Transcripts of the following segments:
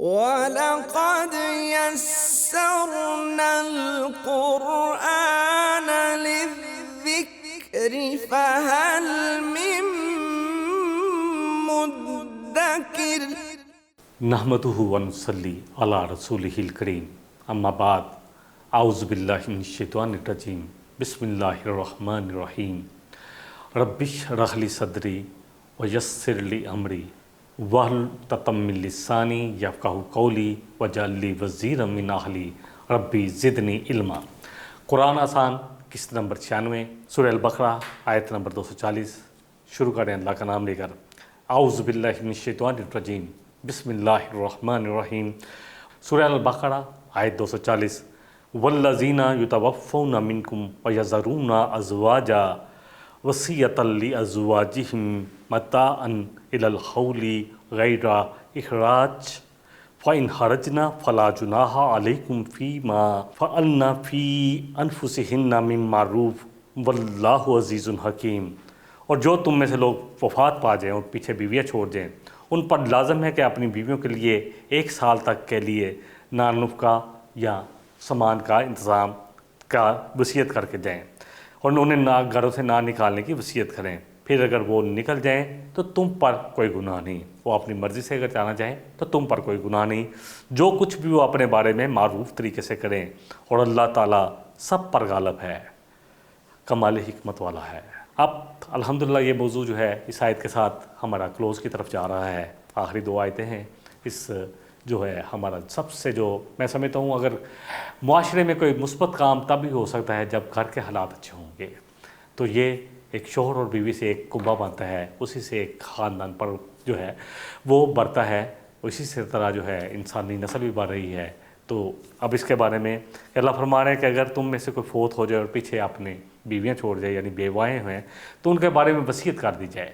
وَلَقَدْ يَسَّرْنَا الْقُرْآنَ لِلذِّكْرِ فَهَلْ مِن مُّدَّكِرٍ۔ نحمدہ ونصلی علی رسولہ الکریم، اما بعد، اعوذ باللہ من الشیطان الرجیم، بسم اللہ الرحمن الرحیم۔ رب اشرح لی صدری ویسر لی امری واحلل من لسانی یفقہوا قولی واجعل لی وزیرا من اہلی ربی زدنی علما۔ قرآن آسان قسط نمبر 96، سورہ البقرہ آیت نمبر 240۔ شروع کریں اللہ کا نام لے کر۔ اعوذ باللہ من الشیطان الرجیم، بسم اللہ الرحمن الرحیم۔ سورہ البقرہ آیت 240۔ والذین یتوفون منکم ویذرون ازواجا وصیۃ لازواجہم متاعا الی الحول غیر اخراج فإن خرجن فلا جناح علیکم فیما فعلن فی انفسہن من معروف واللہ عزیز حکیم۔ اور جو تم میں سے لوگ وفات پا جائیں اور پیچھے بیویاں چھوڑ جائیں، ان پر لازم ہے کہ اپنی بیویوں کے لیے 1 سال تک کے لیے نان نفقہ یا سامان کا انتظام کا وصیت کر کے جائیں، اور انہیں گھروں سے نہ نکالنے کی وصیت کریں۔ پھر اگر وہ نکل جائیں تو تم پر کوئی گناہ نہیں، وہ اپنی مرضی سے اگر جانا چاہیں تو تم پر کوئی گناہ نہیں۔ جو کچھ بھی وہ اپنے بارے میں معروف طریقے سے کریں، اور اللہ تعالیٰ سب پر غالب ہے، کمال حکمت والا ہے۔ اب الحمدللہ یہ موضوع جو ہے اس آیت کے ساتھ ہمارا کلوز کی طرف جا رہا ہے۔ آخری 2 آیتیں ہیں۔ اس جو ہے ہمارا سب سے جو میں سمجھتا ہوں، اگر معاشرے میں کوئی مثبت کام تب ہی ہو سکتا ہے جب گھر کے حالات اچھے ہوں گے، تو یہ ایک شوہر اور بیوی سے ایک کنبہ بنتا ہے، اسی سے ایک خاندان پر جو ہے وہ بڑھتا ہے، اسی سے طرح جو ہے انسانی نسل بھی بڑھ رہی ہے۔ تو اب اس کے بارے میں اللہ فرما رہے ہیں کہ اگر تم میں سے کوئی فوت ہو جائے اور پیچھے اپنے بیویاں چھوڑ جائے، یعنی بیوائیں ہیں، تو ان کے بارے میں وصیت کر دی جائے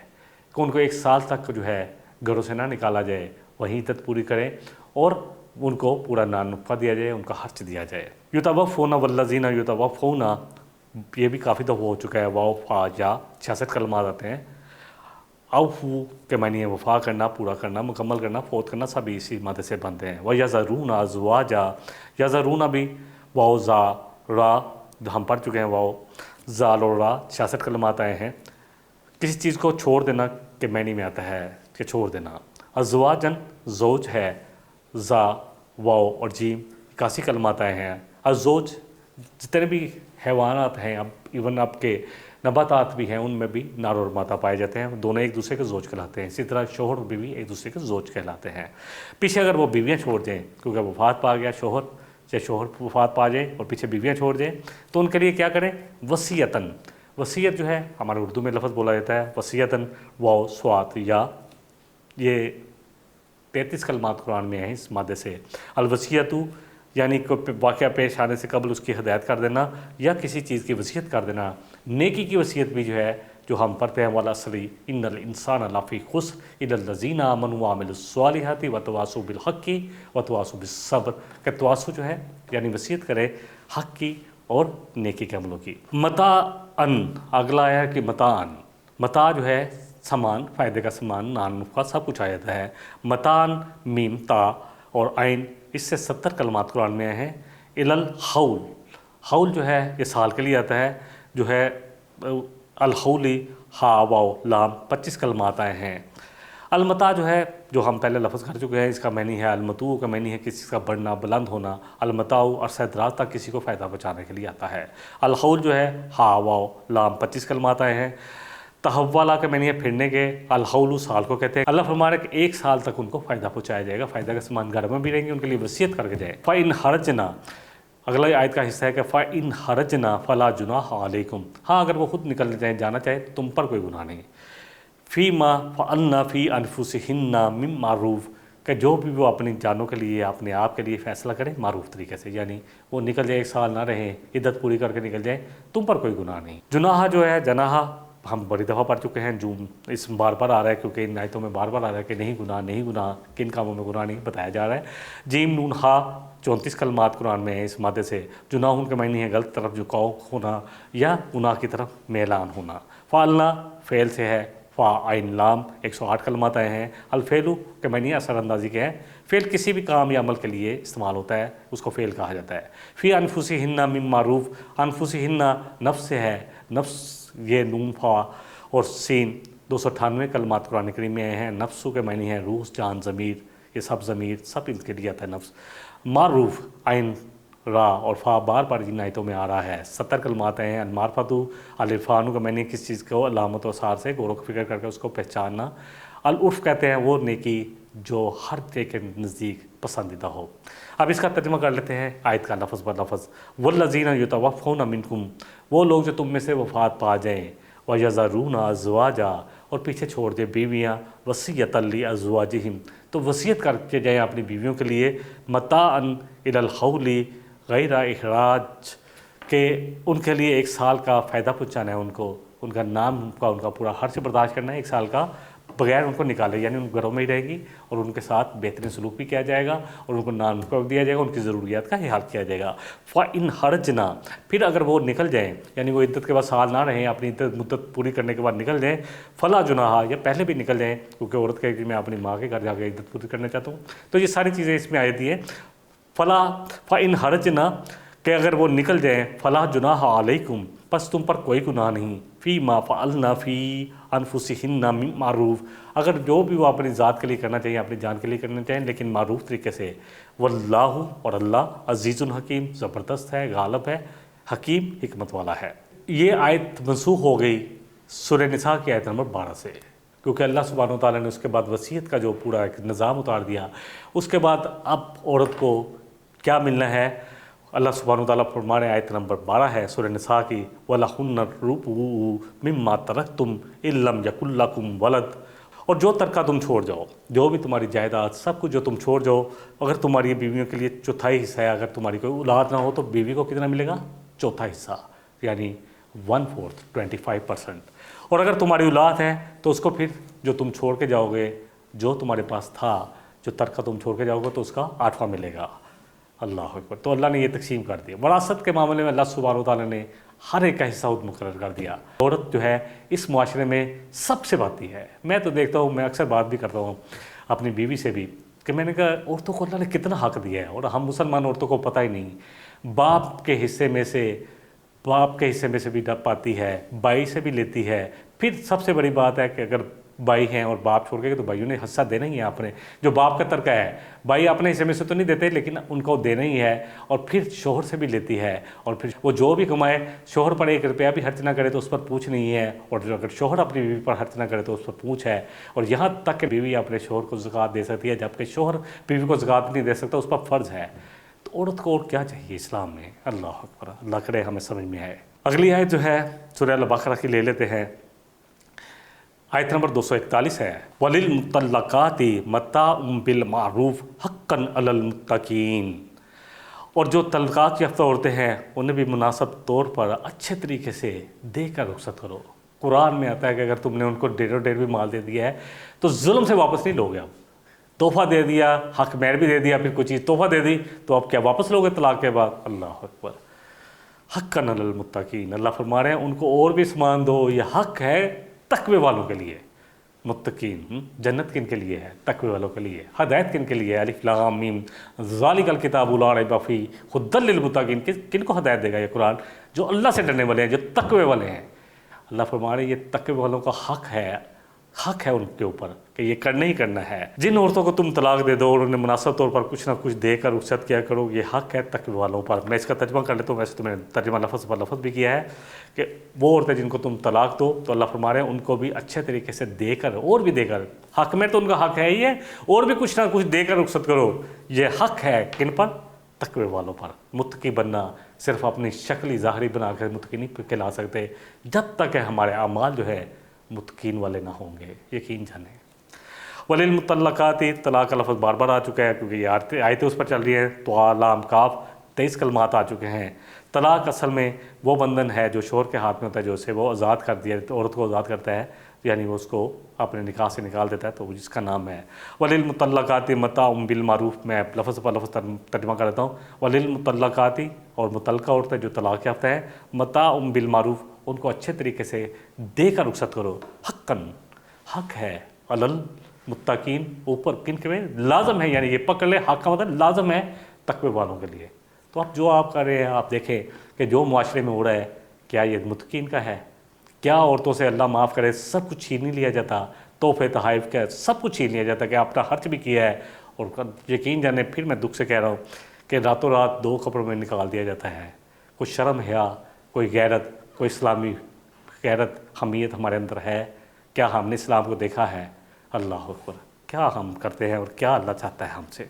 کہ ان کو 1 سال تک جو ہے گھروں سے نہ نکالا جائے، وہیں عدت پوری کریں اور ان کو پورا نان نفقہ دیا جائے، ان کا خرچ دیا جائے۔ یتوفون والذین یتوفون، یہ بھی کافی دفعہ ہو چکا ہے، واو فا یا 66 کلمات آتے ہیں۔ اوفو کے معنی ہے وفا کرنا، پورا کرنا، مکمل کرنا، فوت کرنا، سبھی اسی مادے سے بنتے ہیں۔ وَيَذَرُونَ أَزْوَاجًا، یذرون بھی واو زا را ہم پڑھ چکے ہیں، واو زال اور را 66 کلمات آئے ہیں۔ کسی چیز کو چھوڑ دینا کے معنی میں آتا ہے کہ چھوڑ دینا۔ ازواجن زوج ہے، زا واو اور جیم 81 کلمات آئے ہیں۔ الزوج جتنے بھی حیوانات ہیں، اب ایون آپ کے نباتات بھی ہیں، ان میں بھی نر اور مادہ پائے جاتے ہیں، دونوں ایک دوسرے کے زوج کہلاتے ہیں۔ اسی طرح شوہر اور بیوی ایک دوسرے کے زوج کہلاتے ہیں۔ پیچھے اگر وہ بیویاں چھوڑ دیں، کیونکہ وفات پا گیا شوہر، یا شوہر وفات پا جائے اور پیچھے بیویاں چھوڑ دیں، تو ان کے لیے کیا کریں؟ وصیتاً۔ وصیت جو ہے ہمارے اردو میں لفظ بولا جاتا ہے وصیتاً، واو سوات یا، یہ 33 کلمات قرآن میں ہیں اس مادے سے۔ الوصیتُ یعنی کوئی واقعہ پیش آنے سے قبل اس کی ہدایت کر دینا یا کسی چیز کی وصیت کر دینا۔ نیکی کی وصیت بھی جو ہے جو ہم پڑھتے ہیں وَالْعَصْرِ إِنَّ الْإِنسَانَ لَفِي خُسْرٍ إِلَّا الَّذِينَ آمَنُوا وَعَمِلُوا الصَّالِحَاتِ وَتَوَاصَوْا بِالْحَقِّ وَتَوَاصَوْا بِالصَّبْرِ، کہ تواصو جو ہے یعنی وصیت کرے حق کی اور نیکی کے عملوں کی۔ متاعً، اگلا ہے کہ متاعً، متاع جو ہے سامان، فائدے کا سامان، نان نفقہ، سب کچھ آ جاتا ہے۔ متاعً، میم تا اور عین، اس سے 70 کلمات قرآن میں آئے ہیں۔ الی الحول، حول جو ہے یہ سال کے لیے آتا ہے، جو ہے الحولی ہا واو لام 25 کلمات آئے ہیں۔ المتاع جو ہے جو ہم پہلے لفظ کر چکے ہیں، اس کا معنی ہے المتوع کا معنی ہے کسی کا بڑھنا، بلند ہونا۔ المتاع عرصہ دراز تک کسی کو فائدہ پہنچانے کے لیے آتا ہے۔ الحول جو ہے ہا واو لام 25 کلمات آئے ہیں۔ تحولا کے معنی ہے پھرنے کے، الحول سال کو کہتے ہیں۔ اللہ فرما رہا ہے کہ 1 سال تک ان کو فائدہ پہنچایا جائے گا، فائدہ کا سامان گھر میں بھی رہیں گے، ان کے لیے وصیت کر کے جائے۔ فَإِنْ خَرَجْنَا، اگلا آیت کا حصہ ہے کہ فَإِنْ خَرَجْنَا فَلَا جُنَاحَ عَلَيْكُمْ، ہاں اگر وہ خود نکل جائیں، جانا چاہے تو تم پر کوئی گناہ نہیں۔ فِيمَا فَعَلْنَا فِي أَنفُسِهِنَّ مِن مَّعْرُوفٍ، کہ جو بھی وہ اپنی جانوں کے لیے، اپنے آپ کے لیے فیصلہ کریں معروف طریقے سے، یعنی وہ نکل جائے 1 سال نہ رہیں، عدت پوری کر کے نکل جائیں، تم پر کوئی گناہ نہیں۔ جناح جو ہے جناح ہم بڑی دفعہ پڑھ چکے ہیں، جو اس بار بار آ رہا ہے کیونکہ ان آیتوں میں بار بار آ رہا ہے کہ نہیں گناہ، نہیں گناہ، کن کاموں میں گناہ نہیں بتایا جا رہا ہے۔ جیم نون ہا 34 کلمات قرآن میں ہیں اس مادے سے۔ جناح کے معنی ہے غلط طرف جھکاؤ ہونا یا گناہ کی طرف میلان ہونا۔ فعلنا فعل سے ہے، فا عین لام 108 کلمات آئے ہیں۔ الفعل کے معنی اثر اندازی کے ہیں، فعل کسی بھی کام یا عمل کے لیے استعمال ہوتا ہے، اس کو فعل کہا جاتا ہے۔ فی انفسہن من معروف، انفسہن نفس سے ہے، نفس یہ نون فا اور سین 298 کلمات قرآن کریم میں آئے ہیں۔ نفسو کے معنی ہے روح، جان، ضمیر، یہ سب ضمیر سب ان کے لیے آتا ہے نفس۔ معروف عین را اور فا بار بار جن آیتوں میں آ رہا ہے، 70 کلمات آئے ہیں۔ المعرفتو العرفان کا معنی کس چیز کو علامت و اثار سے غور و فکر کر کے اس کو پہچاننا۔ العرف کہتے ہیں وہ نیکی جو ہر ایک کے نزدیک پسندیدہ ہو۔ اب اس کا ترجمہ کر لیتے ہیں آیت کا لفظ بر لفظ۔ والذین یتوفون منکم، وہ لوگ جو تم میں سے وفات پا جائیں، ویذرون ازواجا اور پیچھے چھوڑ دیں بیویاں، وصیۃ لازواجہم تو وصیت کر کے جائیں اپنی بیویوں کے لیے، متاعا الی الحول غیر اخراج کہ ان کے لیے 1 سال کا فائدہ پہنچانا ہے، ان کا نام کا ان کا پورا خرچ برداشت کرنا ہے 1 سال کا بغیر ان کو نکالے، یعنی ان گھروں میں ہی رہے گی اور ان کے ساتھ بہترین سلوک بھی کیا جائے گا اور ان کو نان کو دیا جائے گا، ان کی ضروریات کا حل کیا جائے گا۔ فَإِنْ حَرَجْنَا پھر اگر وہ نکل جائیں، یعنی وہ عدت کے بعد سال نہ رہیں، اپنی عدت مدت پوری کرنے کے بعد نکل جائیں، فَلَا جُنَاحَ یا پہلے بھی نکل جائیں، کیونکہ عورت کہے کہ میں اپنی ماں کے گھر جا کے عدت پوری کرنا چاہتا ہوں، تو یہ ساری چیزیں اس میں آئی دی ہیں۔ فَإِنْ حَرَجْنَا کہ اگر وہ نکل جائیں، فَلَا جُنَاحَ عَلَيْكُمْ پس تم پر کوئی گناہ نہیں، فی ما فعلنا فی انفسہن من معروف اگر جو بھی وہ اپنی ذات کے لیے کرنا چاہیے، اپنی جان کے لیے کرنا چاہیں، لیکن معروف طریقے سے۔ واللہ اور اللہ عزیز الحکیم زبردست ہے، غالب ہے، حکیم حکمت والا ہے۔ یہ آیت منسوخ ہو گئی سورہ نساء کی آیت نمبر 12 سے، کیونکہ اللہ سبحانہ وتعالیٰ نے اس کے بعد وصیت کا جو پورا ایک نظام اتار دیا، اس کے بعد اب عورت کو کیا ملنا ہے، اللہ سبحانہ وتعالیٰ فرما رہے آیت نمبر 12 ہے سورہ نساء کی، وَلَهُنَّ الرُّبُعُ مِمَّا تَرَكْتُمْ إِن لَّمْ يَكُن لَّكُمْ وَلَدٌ اور جو ترکہ تم چھوڑ جاؤ، جو بھی تمہاری جائیداد سب کچھ جو تم چھوڑ جاؤ، اگر تمہاری بیویوں کے لیے چوتھائی حصہ ہے، اگر تمہاری کوئی اولاد نہ ہو تو بیوی کو کتنا ملے گا؟ چوتھا حصہ، یعنی 1/4 25%۔ اور اگر تمہاری اولاد ہے تو اس کو پھر جو تم چھوڑ کے جاؤ گے، جو تمہارے پاس تھا، جو ترکہ تم چھوڑ کے جاؤ گے تو اس کا 8واں ملے گا۔ اللہ اکبر۔ تو اللہ نے یہ تقسیم کر دیا۔ وراثت کے معاملے میں اللہ سبحانہ وتعالیٰ نے ہر ایک کا حصہ خود مقرر کر دیا۔ عورت جو ہے اس معاشرے میں سب سے باتی ہے۔ میں تو دیکھتا ہوں، میں اکثر بات بھی کرتا ہوں اپنی بیوی سے بھی کہ میں نے کہا عورتوں کو اللہ نے کتنا حق دیا ہے، اور ہم مسلمان عورتوں کو پتہ ہی نہیں۔ باپ کے حصے میں سے بھی پاتی ہے، بائی سے بھی لیتی ہے۔ پھر سب سے بڑی بات ہے کہ اگر بھائی ہیں اور باپ چھوڑ کے تو بھائیوں نے حصہ دینا ہی ہے اپنے، جو باپ کا ترکہ ہے بھائی اپنے حصے میں سے تو نہیں دیتے لیکن ان کو دینا ہی ہے، اور پھر شوہر سے بھی لیتی ہے، اور پھر وہ جو بھی کمائے شوہر پر 1 روپیہ بھی خرچ نہ کرے تو اس پر پوچھ نہیں ہے، اور اگر شوہر اپنی بیوی پر خرچ نہ کرے تو اس پر پوچھ ہے، اور یہاں تک کہ بیوی اپنے شوہر کو زکوٰۃ دے سکتی ہے، جبکہ شوہر بیوی کو زکوٰۃ نہیں دے سکتا، اس پر فرض ہے۔ تو عورت کو اور کیا چاہیے اسلام میں؟ اللہ اکبر، اللہ کرے ہمیں سمجھ میں آئے۔ اگلی آیت جو ہے سورہ البقرہ کی لے لیتے ہیں، آیت نمبر 241 ہے، وَلِلْمُطَلَّقَاتِ مَتَاعٌ بِالْمَعْرُوفِ حَقًّا عَلَى الْمُتَّقِينَ اور جو طلاق یافتہ عورتیں ہیں انہیں بھی مناسب طور پر اچھے طریقے سے دے کر رخصت کرو۔ قرآن میں آتا ہے کہ اگر تم نے ان کو ڈیڑھ بھی مال دے دیا ہے تو ظلم سے واپس نہیں لوگے۔ اب تحفہ دے دیا، حق مہر بھی دے دیا، پھر کوئی چیز تحفہ دے دی تو اب کیا واپس لوگے طلاق کے بعد؟ اللہ اکبر۔ حقاً علی المتقین، اللہ فرما رہے ہیں ان کو اور بھی سامان دو، یہ حق ہے تقوی والوں کے لیے۔ متقین جنت کن کے لیے ہے؟ تقوی والوں کے لیے۔ ہدایت کن کے لیے ہے؟ الف لام میم ذالک الکتاب لا ریب فیہ ھدی للمتقین۔ کن کو ہدایت دے گا یہ قرآن؟ جو اللہ سے ڈرنے والے ہیں، جو تقوی والے ہیں۔ اللہ فرما رہے ہیں یہ تقوی والوں کا حق ہے ان کے اوپر کہ یہ کرنا ہی کرنا ہے۔ جن عورتوں کو تم طلاق دے دو اور انہیں مناسب طور پر کچھ نہ کچھ دے کر رخصت کیا کرو، یہ حق ہے تقوی والوں پر۔ میں اس کا ترجمہ کر لیتا ہوں، ویسے تو میں نے ترجمہ لفظ پر لفظ بھی کیا ہے کہ وہ عورتیں جن کو تم طلاق دو تو اللہ فرما رہے ہیں ان کو بھی اچھے طریقے سے دے کر، اور بھی دے کر، حق میں تو ان کا حق ہے ہی ہے، اور بھی کچھ نہ کچھ دے کر رخصت کرو۔ یہ حق ہے کن پر؟ تقوی والوں پر۔ متقی بننا صرف اپنی شکلی ظاہری بنا کر متقی نہیں کہلا سکتے جب تک کہ ہمارے اعمال جو ہے متقین والے نہ ہوں گے، یقین جانیں۔ وَلِلْمُطَلَّقَاتِ طلاق کا لفظ بار بار آ چکا ہے کیونکہ یہ آیتیں اس پر چل رہی ہیں۔ طا لام کاف 23 کلمات آ چکے ہیں۔ طلاق اصل میں وہ بندھن ہے جو شوہر کے ہاتھ میں ہوتا ہے، جو اسے وہ آزاد کر دیا، عورت کو آزاد کرتا ہے، یعنی وہ اس کو اپنے نکاح سے نکال دیتا ہے، تو جس کا نام ہے وَلِلْمُطَلَّقَاتِ مَتَاعٌ بِالْمَعْرُوف۔ میں لفظ پر لفظ ترجمہ کر دیتا ہوں۔ وَلِلْمُطَلَّقَاتِ اور متعلقہ عورتیں جو طلاق یافتہ ہیں، مَتَاعٌ بِالْمَعْرُوف ان کو اچھے طریقے سے دے کر رخصت کرو، حقاً حق ہے علل متقین، اوپر کن کے میں لازم ہے، یعنی یہ پکڑ لے حق کا مطلب لازم ہے تقوی والوں کے لیے۔ تو اب جو آپ کر رہے ہیں، آپ دیکھیں کہ جو معاشرے میں ہو رہا ہے، کیا یہ متقین کا ہے؟ کیا عورتوں سے اللہ معاف کرے سب کچھ چھین نہیں لیا جاتا، تحفے تحائف کا سب کچھ چھین لیا جاتا کہ اپنا خرچ بھی کیا ہے، اور یقین جانے پھر میں دکھ سے کہہ رہا ہوں کہ راتوں رات 2 کپڑوں میں نکال دیا جاتا ہے۔ کوئی شرم حیا، کوئی غیرت، کوئی اسلامی غیرت حمیت ہمارے اندر ہے؟ کیا ہم نے اسلام کو دیکھا ہے؟ اللہ اکبر، کیا ہم کرتے ہیں اور کیا اللہ چاہتا ہے ہم سے۔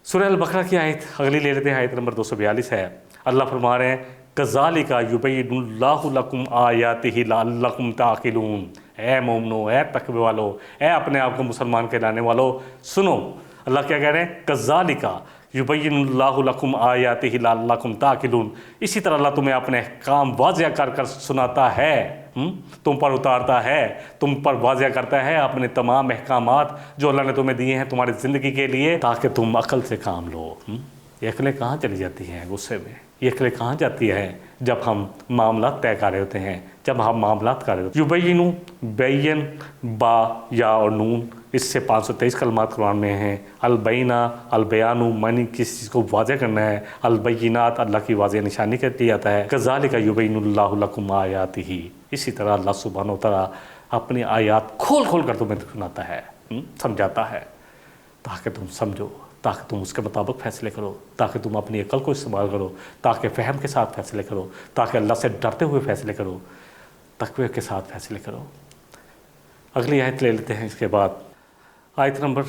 سورہ البقرہ کی آیت اگلی لے لیتے ہیں، آیت نمبر 242 ہے۔ اللہ فرما رہے ہیں کذالک یبین اللہ لکم آیاتہ لعلکم تعقلون۔ اے مومنو، اے تقوی والو، اے اپنے آپ کو مسلمان کہلانے والو، سنو اللہ کیا کہہ رہے ہیں، کذالک یبین اللہ لکم آیاتہ لعلکم تعقلون۔ اسی طرح اللہ تمہیں اپنے احکام واضح کر کر سناتا ہے، تم پر اتارتا ہے، تم پر واضح کرتا ہے اپنے تمام احکامات جو اللہ نے تمہیں دیے ہیں تمہاری زندگی کے لیے، تاکہ تم عقل سے کام لو۔ یہ عقلیں کہاں چلی جاتی ہیں غصے میں؟ یہ عقلیں کہاں جاتی ہیں جب ہم معاملات طے کر رہے ہوتے ہیں، جب ہم معاملات کر رہے ہوتے ہیں؟ یبینو، بین، با، یا اور نون، اس سے 523 کلمات قرآن میں ہیں۔ البینہ، البیانو معنی کسی چیز کو واضح کرنا ہے، البینات اللہ کی واضح نشانی کے لیے آتا ہے۔ کذالک یبین اللہ لکم آیاتہ، اسی طرح اللہ سبحانہ و تعالیٰ اپنی آیات کھول کھول کر تمہیں سناتا ہے، سمجھاتا ہے، تاکہ تم سمجھو، تاکہ تم اس کے مطابق فیصلے کرو، تاکہ تم اپنی عقل کو استعمال کرو، تاکہ فہم کے ساتھ فیصلے کرو، تاکہ اللہ سے ڈرتے ہوئے فیصلے کرو، تقوی کے ساتھ فیصلے کرو۔ اگلی آیت لے لیتے ہیں اس کے بعد، آیت نمبر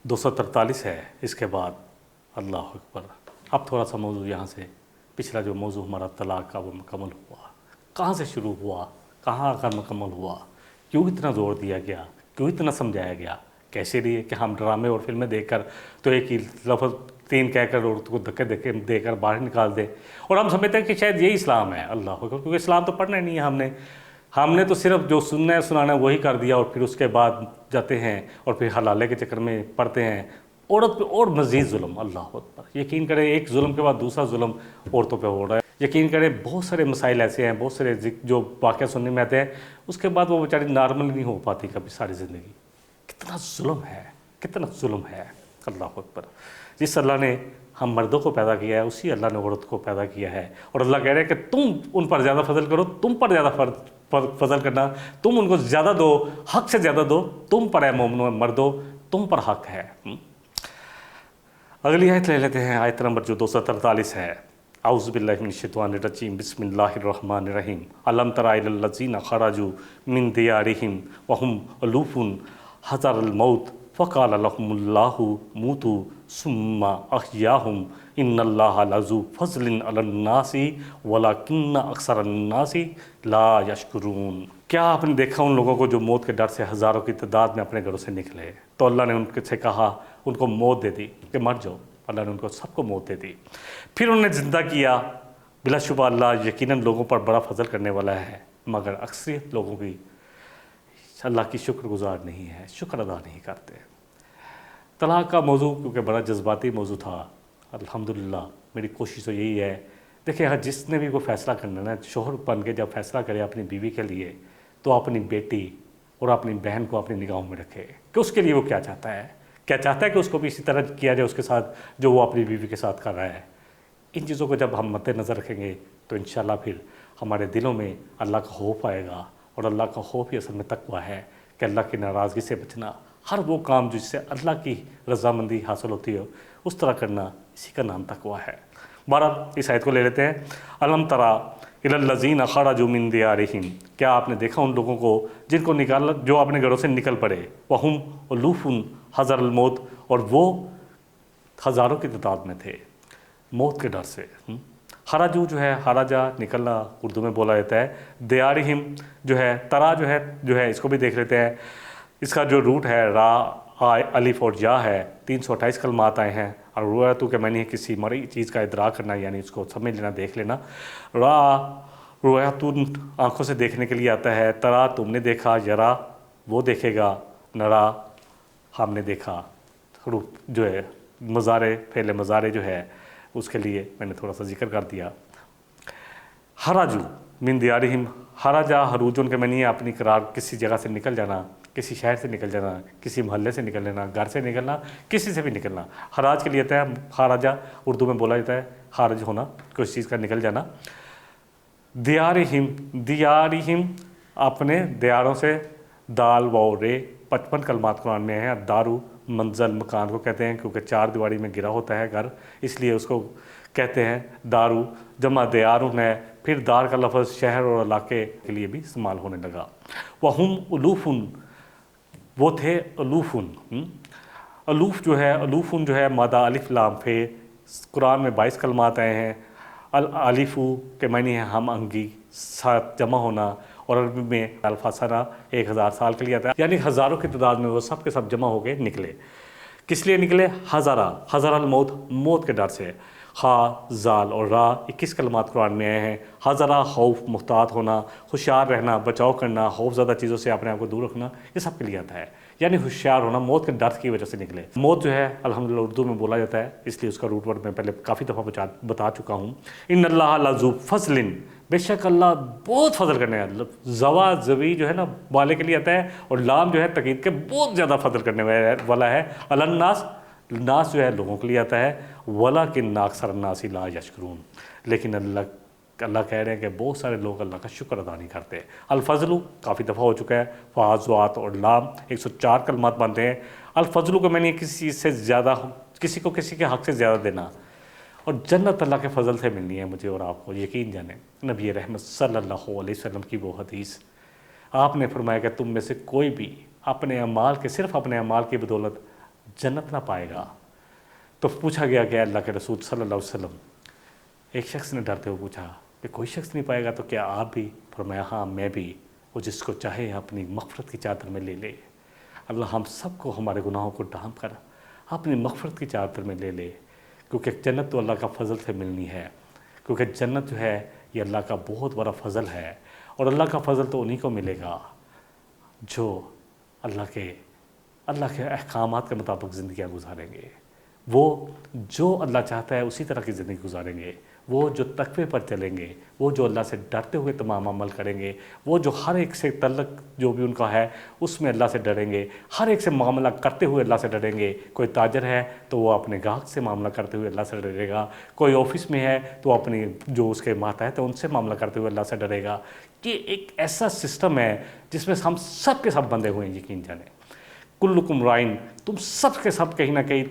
243 ہے۔ اس کے بعد اللہ اکبر، اب تھوڑا سا موضوع یہاں سے، پچھلا جو موضوع ہمارا طلاق کا وہ مکمل ہوا، کہاں سے شروع ہوا، کہاں آ کر مکمل ہوا، کیوں اتنا زور دیا گیا، کیوں اتنا سمجھایا گیا؟ کیسے لیے کہ ہم ڈرامے اور فلمیں دیکھ کر تو ایک ہی لفظ 3 کہہ کر عورت کو دھکے دے کر باہر نکال دے، اور ہم سمجھتے ہیں کہ شاید یہی اسلام ہے۔ اللہ اکبر، کیونکہ اسلام تو پڑھنا ہی نہیں ہے ہم نے تو صرف جو سننا ہے سنانا ہے وہی کر دیا، اور پھر اس کے بعد جاتے ہیں اور پھر حلالے کے چکر میں پڑھتے ہیں عورت پہ اور مزید ظلم۔ اللہ اکبر، یقین کریں ایک ظلم کے بعد دوسرا ظلم عورتوں پہ ہو رہا ہے۔ یقین کریں بہت سارے مسائل ایسے ہیں، بہت سارے جو واقعہ سننے میں آتے ہیں، اس کے بعد وہ بیچاری نارمل نہیں ہو پاتی کبھی ساری زندگی۔ کتنا ظلم ہے، کتنا ظلم ہے۔ اللہ اکبر، جس اللہ نے ہم مردوں کو پیدا کیا ہے اسی اللہ نے عورت کو پیدا کیا ہے، اور اللہ کہہ رہے ہیں کہ تم ان پر زیادہ فضل کرو، تم پر زیادہ فضل کرنا، تم ان کو زیادہ دو، حق سے زیادہ دو، تم پر ہے مومنو مردو، تم پر حق ہے۔ اگلی آیت لے لیتے ہیں، آیت نمبر جو 243 ہے۔ اعوذ باللہ من الشیطان الرجیم، بسم اللہ الرحمن الرحیم۔ الم تر الی الذین خرجوا من دیارہم وہم الوف حذر الموت فقال لهم اللہ موتوا ثم احیاہم ان اللہ لذو فضل علی الناس ولکن اکثر الناس لا یشکرون۔ کیا آپ نے دیکھا ان لوگوں کو جو موت کے ڈر سے ہزاروں کی تعداد میں اپنے گھروں سے نکلے، تو اللہ نے ان سے کہا، ان کو موت دے دی کہ مر جاؤ، اللہ نے ان کو سب کو موت دے دی، پھر انہوں نے زندہ کیا۔ بلا شبہ اللہ یقیناً لوگوں پر بڑا فضل کرنے والا ہے، مگر اکثریت لوگوں کی اللہ کی شکر گزار نہیں ہے، شکر ادا نہیں کرتے۔ طلاق کا موضوع کیونکہ بڑا جذباتی موضوع تھا، الحمدللہ میری کوشش تو یہی ہے، دیکھیں جس نے بھی کوئی فیصلہ کرنا نا، شوہر بن کے جب فیصلہ کرے اپنی بیوی کے لیے، تو اپنی بیٹی اور اپنی بہن کو اپنی نگاہوں میں رکھے کہ اس کے لیے وہ کیا چاہتا ہے، کیا چاہتا ہے کہ اس کو بھی اسی طرح کیا جائے اس کے ساتھ جو وہ اپنی بیوی کے ساتھ کر رہا ہے۔ ان چیزوں کو جب ہم مد نظر رکھیں گے تو انشاءاللہ پھر ہمارے دلوں میں اللہ کا خوف آئے گا، اور اللہ کا خوف ہی اصل میں تقویٰ ہے کہ اللہ کی ناراضگی سے بچنا، ہر وہ کام جس سے اللہ کی رضامندی حاصل ہوتی ہو اس طرح کرنا، اسی کا نام تقویٰ ہے۔ بہرحال اس آیت کو لے لیتے ہیں۔ الم تری الی الذین خرجوا من دیارہم، کیا آپ نے دیکھا ان لوگوں کو جن کو نکالا، جو اپنے گھروں سے نکل پڑے، وہم الوف حذر الموت، اور وہ ہزاروں کی تعداد میں تھے موت کے ڈر سے۔ خرجو جو ہے خراجہ نکلنا اردو میں بولا جاتا ہے، دیارہم جو ہے، ترا جو ہے اس کو بھی دیکھ لیتے ہیں، اس کا جو روٹ ہے را الف اور یا ہے، 328 کلمات آئے ہیں، اور رویتو کے معنی ہے کسی مرئی چیز کا ادراک کرنا، یعنی اس کو سمجھ لینا، دیکھ لینا۔ را رویتو آنکھوں سے دیکھنے کے لیے آتا ہے، ترا تم نے دیکھا، یرا وہ دیکھے گا، نرا ہم نے دیکھا، جو ہے مضارع فعل مضارع جو ہے اس کے لیے میں نے تھوڑا سا ذکر کر دیا۔ خرجو من دیارہم خرجا خروج کے معنی ہے اپنی قرار کسی جگہ سے نکل جانا، کسی شہر سے نکل جانا، کسی محلے سے نکل لینا، گھر سے نکلنا، کسی سے بھی نکلنا۔ خراج کے لیے آتا ہے خارجہ، اردو میں بولا جاتا ہے خارج ہونا، کسی چیز کا نکل جانا۔ دیارہم اپنے دیاروں سے، دال واو رے 55 کلمات قرآن میں ہیں۔ دارو منزل مکان کو کہتے ہیں، کیونکہ 4 دیواری میں گھرا ہوتا ہے گھر، اس لیے اس کو کہتے ہیں دارو، جمع دیارن ہے۔ پھر دار کا لفظ شہر اور علاقے کے لیے بھی استعمال ہونے لگا۔ وہم الوفن، وہ تھے الوفن۔ الوف جو ہے مادہ الف لام فے، قرآن میں 22 کلمات آئے ہیں۔ الالفو کے معنی ہے ہم آہنگی، ساتھ جمع ہونا، اور عربی میں الفسرہ 1000 سال کے لیے آتا ہے، یعنی ہزاروں کی تعداد میں وہ سب کے سب جمع ہو کے نکلے۔ کس لیے نکلے؟ حذر الموت، موت کے ڈر سے۔ خا، زال اور را 21 کلمات قرآن میں آئے ہیں۔ حذرہ خوف، محتاط ہونا، ہوشیار رہنا، بچاؤ کرنا، خوف زدہ چیزوں سے اپنے آپ کو دور رکھنا، یہ سب کے لیے آتا ہے، یعنی ہوشیار ہونا، موت کے ڈر کی وجہ سے نکلے۔ موت جو ہے الحمدللہ اردو میں بولا جاتا ہے، اس لیے اس کا روٹ ورڈ میں پہلے کافی دفعہ بتا چکا ہوں۔ ان اللہ لذو فضل، بے شک اللہ بہت فضل کرنے والا۔ زوا زوی جو ہے نا والے کے لیے آتا ہے، اور لام جو ہے تقید کے بہت زیادہ فضل کرنے والا ہے۔ الناس، ناس جو ہے لوگوں کے لیے آتا ہے، ولیکن اکثر الناس لا یشکرون، لیکن اللہ کہہ رہے ہیں کہ بہت سارے لوگ اللہ کا شکر ادا نہیں کرتے۔ الفضل کافی دفعہ ہو چکا ہے، فاضوات اور لام 104 کلمات بنتے ہیں۔ الفضل کو میں نے کسی چیز سے زیادہ، کسی کو کسی کے حق سے زیادہ دینا، اور جنت اللہ کے فضل سے ملنی ہے مجھے اور آپ کو، یقین جانیں۔ نبی رحمت صلی اللہ علیہ وسلم کی وہ حدیث، آپ نے فرمایا کہ تم میں سے کوئی بھی اپنے اعمال کے، صرف اپنے اعمال کی بدولت جنت نہ پائے گا۔ تو پوچھا گیا کہ اللہ کے رسول صلی اللہ علیہ وسلم، ایک شخص نے ڈرتے ہوئے پوچھا کہ کوئی شخص نہیں پائے گا تو کیا آپ بھی؟ فرمایا ہاں میں بھی۔ وہ جس کو چاہے اپنی مغفرت کی چادر میں لے لے۔ اللہ ہم سب کو ہمارے گناہوں کو ڈھانپ کر اپنی مغفرت کی چادر میں لے لے، کیونکہ جنت تو اللہ کا فضل سے ملنی ہے، کیونکہ جنت جو ہے یہ اللہ کا بہت بڑا فضل ہے، اور اللہ کا فضل تو انہی کو ملے گا جو اللہ کے احکامات کے مطابق زندگیاں گزاریں گے، وہ جو اللہ چاہتا ہے اسی طرح کی زندگی گزاریں گے، وہ جو تقوی پر چلیں گے، وہ جو اللہ سے ڈرتے ہوئے تمام عمل کریں گے، وہ جو ہر ایک سے تعلق جو بھی ان کا ہے اس میں اللہ سے ڈریں گے، ہر ایک سے معاملہ کرتے ہوئے اللہ سے ڈریں گے۔ کوئی تاجر ہے تو وہ اپنے گاہک سے معاملہ کرتے ہوئے اللہ سے ڈرے گا، کوئی آفس میں ہے تو اپنی جو اس کے ماتحت ہے ان سے معاملہ کرتے ہوئے اللہ سے ڈرے گا۔ یہ ایک ایسا سسٹم ہے جس میں ہم سب کے سب بندے ہوئے ہیں، یقین جانیں۔ کلکم رائن، تم سب کے سب کہیں نہ کہیں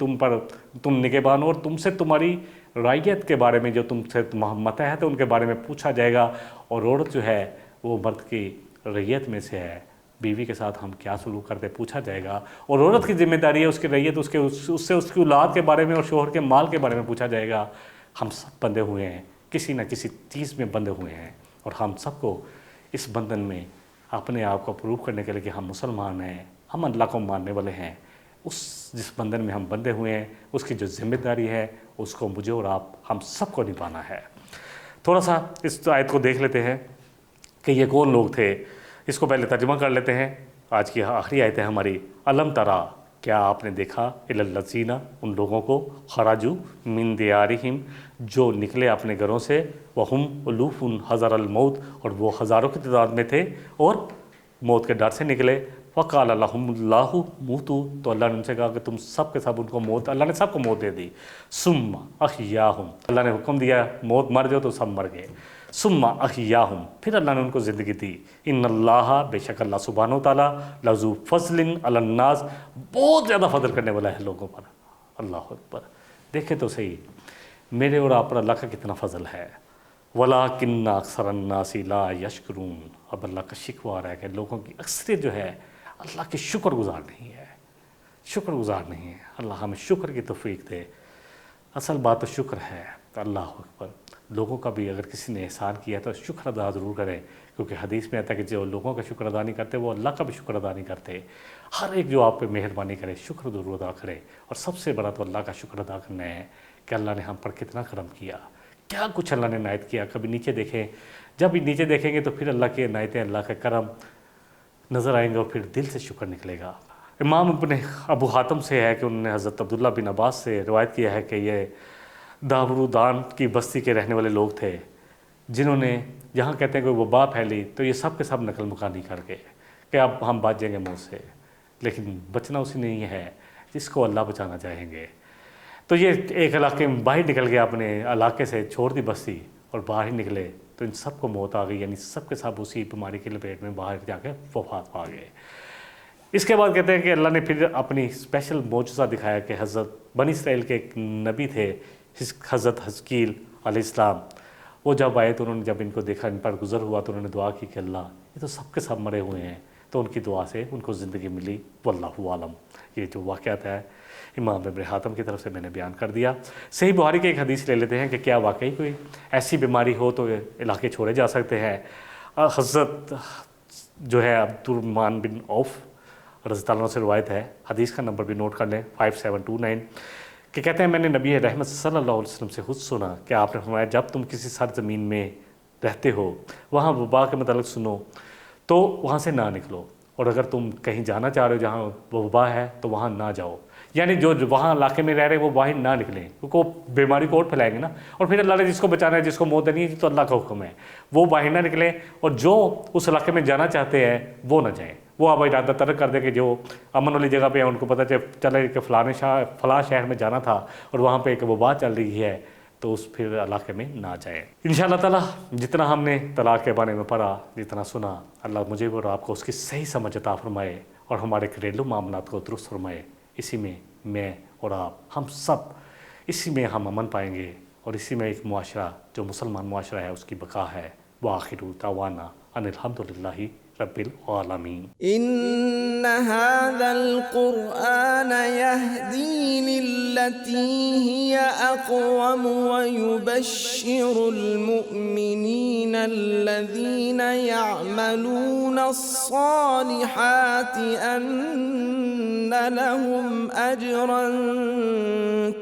تم نگہبان، اور تم سے تمہاری رعیت کے بارے میں جو تم سے ماتحت ہے ان کے بارے میں پوچھا جائے گا۔ اور عورت جو ہے وہ مرد کی رعیت میں سے ہے، بیوی کے ساتھ ہم کیا سلوک کرتے پوچھا جائے گا، اور عورت کی ذمہ داری ہے اس کی رعیت، اس سے اس کی اولاد کے بارے میں اور شوہر کے مال کے بارے میں پوچھا جائے گا۔ ہم سب بندھے ہوئے ہیں، کسی نہ کسی چیز میں بندھے ہوئے ہیں، اور ہم سب کو اس بندھن میں اپنے آپ کو پروف کرنے کے لیے کہ ہم مسلمان ہیں، ہم اللہ کو ماننے والے ہیں، جس بندھن میں ہم بندھے ہوئے ہیں اس کی جو ذمہ داری ہے اس کو مجھے اور آپ ہم سب کو نبھانا ہے۔ تھوڑا سا اس آیت کو دیکھ لیتے ہیں کہ یہ کون لوگ تھے، اس کو پہلے ترجمہ کر لیتے ہیں۔ آج کی آخری آیت ہے ہماری، الم ترا، کیا آپ نے دیکھا، الی الذین، ان لوگوں کو، خرجوا من دیارہم، جو نکلے اپنے گھروں سے، وہم الوف حذر الموت، اور وہ ہزاروں کی تعداد میں تھے اور موت کے ڈر سے نکلے۔ وقال لهم اللہ موتوا، تو اللہ نے ان سے کہا کہ تم سب کے سب ان کو موت، اللہ نے سب کو موت دے دی۔ ثم احیاہم، اللہ نے حکم دیا موت مر جاؤ تو سب مر گئے۔ ثم احیاہم، پھر اللہ نے ان کو زندگی دی۔ ان اللہ، بے شک اللہ سبحانہ و تعالیٰ، لذو فضل علی الناس، بہت زیادہ فضل کرنے والا ہے لوگوں پر۔ اللہ اکبر، دیکھیں تو صحیح میرے اور آپ پر اللہ کا کتنا فضل ہے۔ ولیکن اکثر الناس لا یشکرون، اب اللہ کا شکوہ آ رہا ہے کہ لوگوں کی اکثریت جو ہے اللہ کے شکر گزار نہیں ہے، شکر گزار نہیں ہے۔ اللہ ہمیں شکر کی توفیق دے۔ اصل بات تو شکر ہے۔ اللہ اکبر، لوگوں کا بھی اگر کسی نے احسان کیا تو شکر ادا ضرور کریں، کیونکہ حدیث میں آتا ہے کہ جو لوگوں کا شکر ادا نہیں کرتے وہ اللہ کا بھی شکر ادا نہیں کرتے۔ ہر ایک جو آپ پہ مہربانی کرے شکر ضرور ادا کرے، اور سب سے بڑا تو اللہ کا شکر ادا کرنا ہے کہ اللہ نے ہم پر کتنا کرم کیا، کیا کچھ اللہ نے عنایت کیا۔ کبھی نیچے دیکھیں، جب بھی نیچے دیکھیں گے تو پھر اللہ کی عنایتیں، اللہ کا کرم نظر آئیں گے، اور پھر دل سے شکر نکلے گا۔ امام ابو حاتم سے ہے کہ انہوں نے حضرت عبداللہ بن عباس سے روایت کیا ہے کہ یہ دابرودان کی بستی کے رہنے والے لوگ تھے، جنہوں نے جہاں کہتے ہیں کہ وبا پھیلی تو یہ سب کے سب نقل مکانی کر گئے کہ اب ہم بچ جائیں گے منہ سے، لیکن بچنا اسی نہیں ہے جس کو اللہ بچانا چاہیں گے۔ تو یہ ایک علاقے میں باہر نکل گیا، اپنے علاقے سے چھوڑ دی بستی اور باہر ہی نکلے تو ان سب کو موت آ گئی، یعنی سب کے سب اسی بیماری کی لپیٹ میں باہر جا کے وفات پا گئے۔ اس کے بعد کہتے ہیں کہ اللہ نے پھر اپنی اسپیشل معجزہ دکھایا کہ حضرت بنی اسرائیل کے ایک نبی تھے حضرت حزقیل علیہ السلام، وہ جب آئے تو انہوں نے جب ان کو دیکھا، ان پر گزر ہوا تو انہوں نے دعا کی کہ اللہ یہ تو سب کے سب مرے ہوئے ہیں، تو ان کی دعا سے ان کو زندگی ملی، واللہ عالم۔ یہ جو واقعات ہے امام ابن حاتم کی طرف سے میں نے بیان کر دیا۔ صحیح بخاری کی ایک حدیث لے لیتے ہیں کہ کیا واقعی کوئی ایسی بیماری ہو تو علاقے چھوڑے جا سکتے ہیں۔ حضرت جو ہے عبد الرحمن بن عوف رضی اللہ عنہ سے روایت ہے، حدیث کا نمبر بھی نوٹ کر لیں 5729، کہ کہتے ہیں میں نے نبی رحمت صلی اللہ علیہ وسلم سے خود سنا کہ آپ نے فرمایا جب تم کسی سرزمین میں رہتے ہو وہاں وبا کے متعلق سنو تو وہاں سے نہ نکلو، اور اگر تم کہیں جانا چاہ رہے ہو جہاں وبا ہے تو وہاں نہ جاؤ، یعنی جو وہاں علاقے میں رہ رہے وہ باہر نہ نکلیں کیونکہ وہ بیماری کو اور پھیلائیں گے نا، اور پھر اللہ نے جس کو بچانا ہے، جس کو موت دینی ہے تو اللہ کا حکم ہے وہ باہر نہ نکلیں، اور جو اس علاقے میں جانا چاہتے ہیں وہ نہ جائیں، وہ اب ارادہ ترک کر دیں کہ جو امن والی جگہ پہ ان کو پتہ چلے کہ فلاں شہر میں جانا تھا اور وہاں پہ ایک وبا چل رہی ہے تو اس پھر علاقے میں نہ جائیں۔ انشاءاللہ تعالیٰ جتنا ہم نے طلاق کے بارے میں پڑھا، جتنا سنا، اللہ مجھے اور آپ کو اس کی صحیح سمجھ عطا فرمائے اور ہمارے گھریلو معاملات کو درست فرمائے۔ اسی میں میں اور آپ ہم سب اسی میں ہم امن پائیں گے، اور اسی میں ایک معاشرہ جو مسلمان معاشرہ ہے اس کی بقا ہے۔ وآخر دعوانا ان الحمدللہ رب العالمین۔ إن هذا القرآن يهدي للتي هي أقوم ويبشر المؤمنين الذين يعملون الصالحات أن لهم أجرا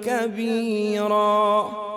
كبيرا۔